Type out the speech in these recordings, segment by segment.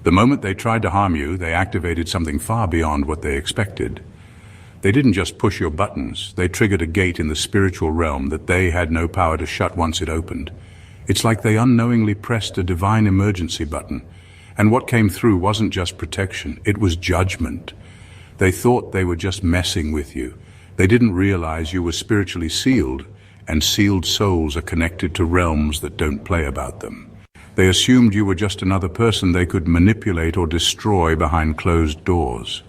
The moment they tried to harm you, they activated something far beyond what they expected. They didn't just push your buttons, they triggered a gate in the spiritual realm that they had no power to shut once it opened. It's like they unknowingly pressed a divine emergency button, and what came through wasn't just protection, it was judgment. They thought they were just messing with you. They didn't realize you were spiritually sealed, and sealed souls are connected to realms that don't play about them. They assumed you were just another person they could manipulate or destroy behind closed doors.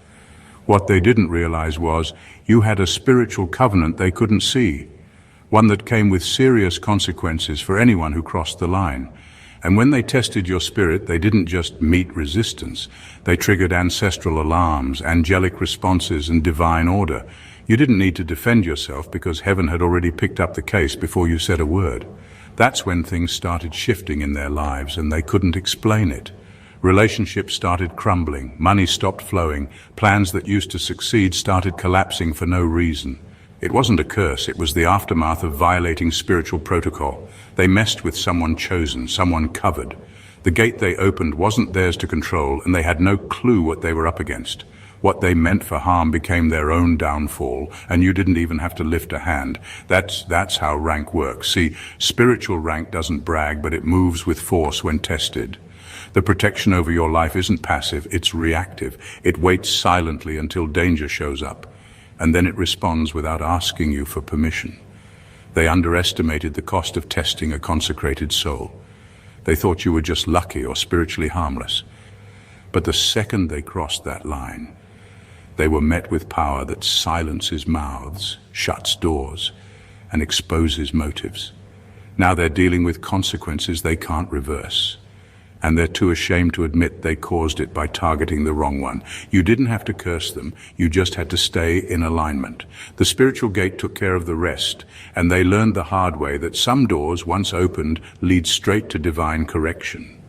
What they didn't realize was you had a spiritual covenant they couldn't see, one that came with serious consequences for anyone who crossed the line. And when they tested your spirit, they didn't just meet resistance. They triggered ancestral alarms, angelic responses, and divine order. You didn't need to defend yourself because heaven had already picked up the case before you said a word. That's when things started shifting in their lives and they couldn't explain it. Relationships started crumbling, money stopped flowing, plans that used to succeed started collapsing for no reason. It wasn't a curse, it was the aftermath of violating spiritual protocol. They messed with someone chosen, someone covered. The gate they opened wasn't theirs to control, and they had no clue what they were up against. What they meant for harm became their own downfall, and you didn't even have to lift a hand. That's how rank works. See, spiritual rank doesn't brag, but it moves with force when tested. The protection over your life isn't passive, it's reactive. It waits silently until danger shows up, and then it responds without asking you for permission. They underestimated the cost of testing a consecrated soul. They thought you were just lucky or spiritually harmless. But the second they crossed that line, they were met with power that silences mouths, shuts doors, and exposes motives. Now they're dealing with consequences they can't reverse, and they're too ashamed to admit they caused it by targeting the wrong one. You didn't have to curse them, you just had to stay in alignment. The spiritual gate took care of the rest, and they learned the hard way that some doors, once opened, lead straight to divine correction.